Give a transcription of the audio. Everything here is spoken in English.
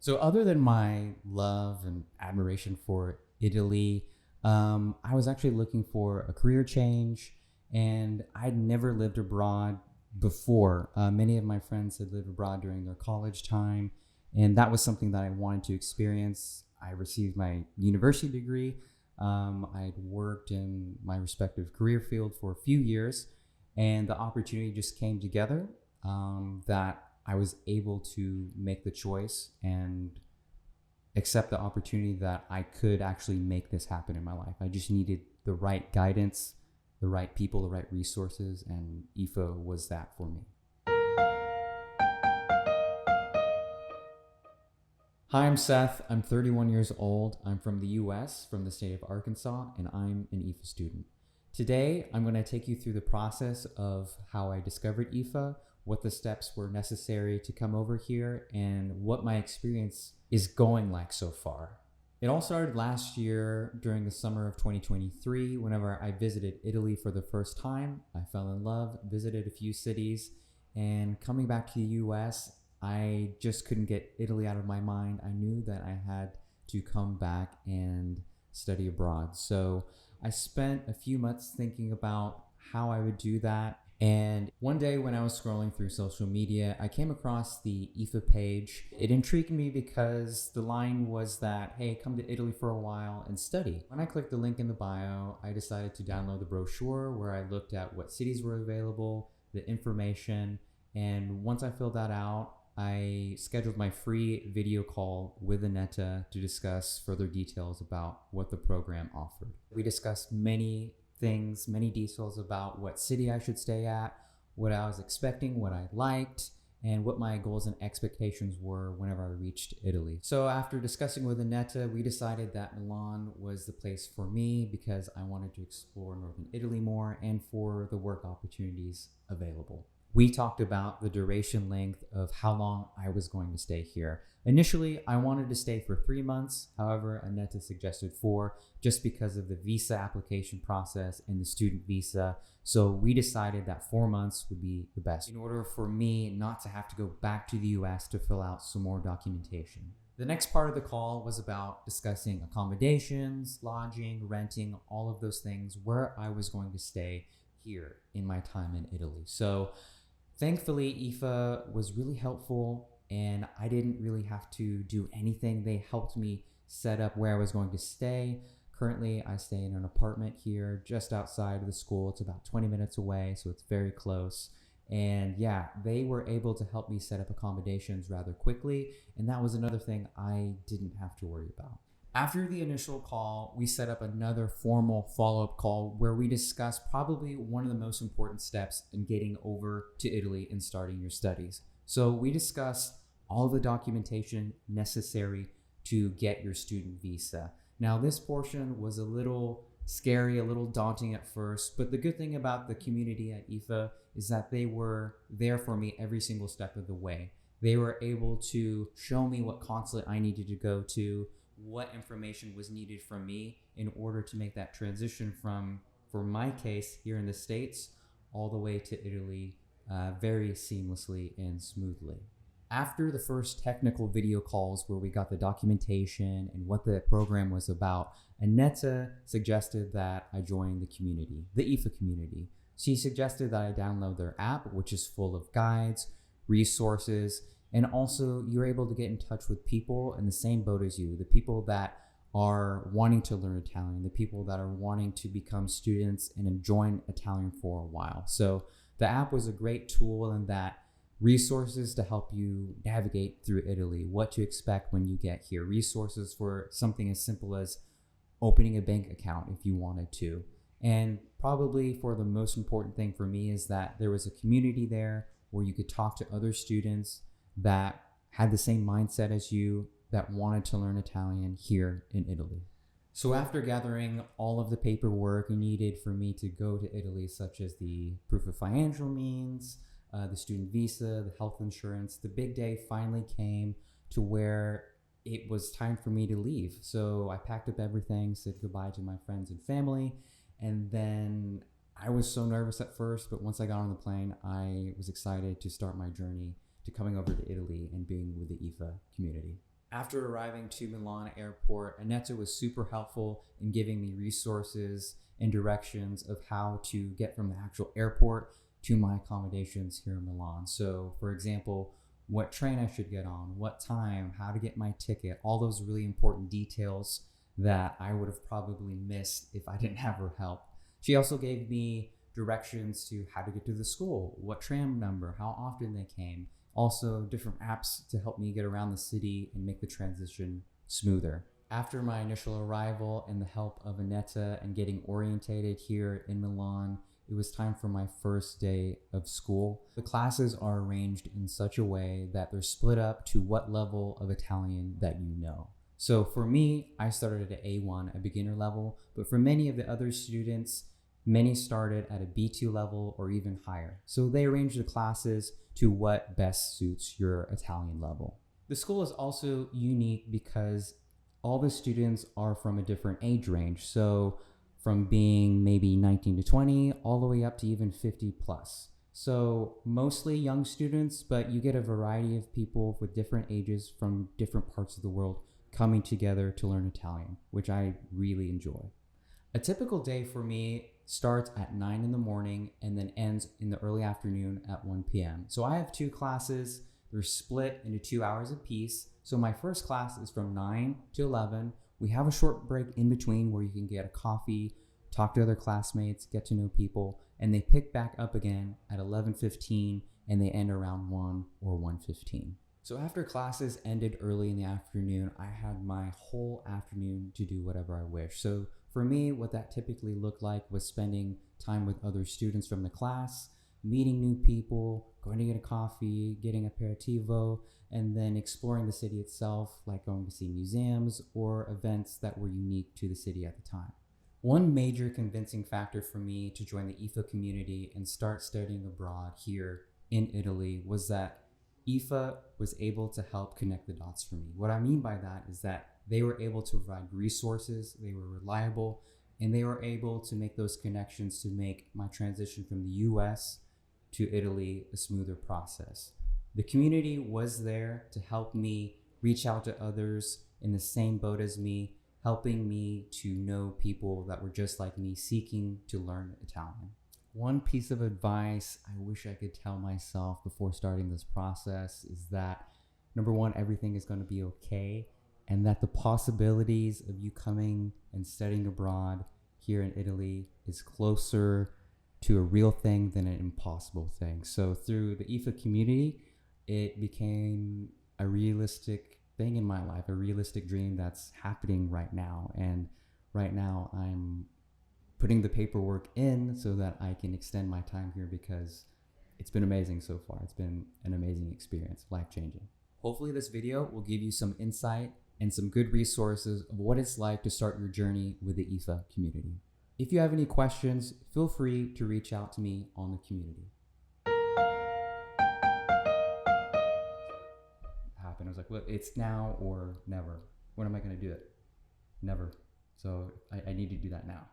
So other than my love and admiration for Italy, I was actually looking for a career change, and I'd never lived abroad before. Many of my friends had lived abroad during their college time, and that was something that I wanted to experience. I received my university degree. I'd worked in my respective career field for a few years, and the opportunity just came together that I was able to make the choice and accept the opportunity that I could actually make this happen in my life. I just needed the right guidance, the right people, the right resources, and IFA was that for me. Hi, I'm Seth. I'm 31 years old. I'm from the US, from the state of Arkansas, and I'm an IFA student. Today, I'm going to take you through the process of how I discovered IFA, what the steps were necessary to come over here, and what my experience is going like so far. It all started last year during the summer of 2023, whenever I visited Italy for the first time. I fell in love, visited a few cities, and coming back to the US, I just couldn't get Italy out of my mind. I knew that I had to come back and study abroad. So I spent a few months thinking about how I would do that. And one day when I was scrolling through social media, I came across the IFA page. It intrigued me because the line was that, hey, come to Italy for a while and study. When I clicked the link in the bio, I decided to download the brochure where I looked at what cities were available, the information, and once I filled that out, I scheduled my free video call with Aneta to discuss further details about what the program offered. We discussed many things, many details about what city I should stay at, what I was expecting, what I liked, and what my goals and expectations were whenever I reached Italy. So after discussing with Aneta, we decided that Milan was the place for me because I wanted to explore northern Italy more and for the work opportunities available. We talked about the duration length of how long I was going to stay here. Initially, I wanted to stay for 3 months. However, Aneta suggested 4 just because of the visa application process and the student visa. So we decided that 4 months would be the best in order for me not to have to go back to the US to fill out some more documentation. The next part of the call was about discussing accommodations, lodging, renting, all of those things, where I was going to stay here in my time in Italy. So thankfully, IFA was really helpful and I didn't really have to do anything. They helped me set up where I was going to stay. Currently, I stay in an apartment here just outside of the school. It's about 20 minutes away, so it's very close. And yeah, they were able to help me set up accommodations rather quickly. And that was another thing I didn't have to worry about. After the initial call, we set up another formal follow-up call where we discussed probably one of the most important steps in getting over to Italy and starting your studies. So we discussed all the documentation necessary to get your student visa. Now, this portion was a little scary, a little daunting at first, but the good thing about the community at IFA is that they were there for me every single step of the way. They were able to show me what consulate I needed to go to, what information was needed from me in order to make that transition from, for my case here in the States, all the way to Italy very seamlessly and smoothly. After the first technical video calls where we got the documentation and what the program was about, Aneta suggested that I join the community, the IFA community. She suggested that I download their app, which is full of guides, resources, and also you're able to get in touch with people in the same boat as you, the people that are wanting to learn Italian, the people that are wanting to become students and join Italian for a while. So the app was a great tool in that resources to help you navigate through Italy, what to expect when you get here, resources for something as simple as opening a bank account if you wanted to. And probably for the most important thing for me is that there was a community there where you could talk to other students that had the same mindset as you, that wanted to learn Italian here in Italy. So after gathering all of the paperwork needed for me to go to Italy, such as the proof of financial means, the student visa, the health insurance, the big day finally came to where it was time for me to leave. So I packed up everything, said goodbye to my friends and family, and then I was so nervous at first, but once I got on the plane, I was excited to start my journey to coming over to Italy and being with the IFA community. After arriving to Milan airport, Annetta was super helpful in giving me resources and directions of how to get from the actual airport to my accommodations here in Milan. So, for example, what train I should get on, what time, how to get my ticket, all those really important details that I would have probably missed if I didn't have her help. She also gave me directions to how to get to the school, what tram number, how often they came, also different apps to help me get around the city and make the transition smoother. After my initial arrival and the help of Annetta and getting orientated here in Milan, it was time for my first day of school. The classes are arranged in such a way that they're split up to what level of Italian that you know. So for me, I started at A1, a beginner level, but for many of the other students, many started at a B2 level or even higher. So they arrange the classes to what best suits your Italian level. The school is also unique because all the students are from a different age range. So from being maybe 19 to 20 all the way up to even 50 plus. So mostly young students, but you get a variety of people with different ages from different parts of the world coming together to learn Italian, which I really enjoy. A typical day for me starts at 9 in the morning and then ends in the early afternoon at 1 p.m. So I have two classes. They're split into 2 hours apiece. So my first class is from 9 to 11. We have a short break in between where you can get a coffee, talk to other classmates, get to know people, and they pick back up again at 11:15 and they end around 1 or 1:15. So after classes ended early in the afternoon, I had my whole afternoon to do whatever I wish. So for me, what that typically looked like was spending time with other students from the class, meeting new people, going to get a coffee, getting aperitivo, and then exploring the city itself, like going to see museums or events that were unique to the city at the time. One major convincing factor for me to join the IFA community and start studying abroad here in Italy was that IFA was able to help connect the dots for me. What I mean by that is that they were able to provide resources, they were reliable, and they were able to make those connections to make my transition from the US to Italy a smoother process. The community was there to help me reach out to others in the same boat as me, helping me to know people that were just like me seeking to learn Italian. One piece of advice I wish I could tell myself before starting this process is that, number one, everything is going to be okay, and that the possibilities of you coming and studying abroad here in Italy is closer to a real thing than an impossible thing. So through the IFA community, it became a realistic thing in my life, a realistic dream that's happening right now. And right now I'm putting the paperwork in so that I can extend my time here because it's been amazing so far. It's been an amazing experience, life-changing. Hopefully this video will give you some insight and some good resources of what it's like to start your journey with the IFA community. If you have any questions, feel free to reach out to me on the community. I was like, look, it's now or never. When am I going to do it? Never. So I need to do that now.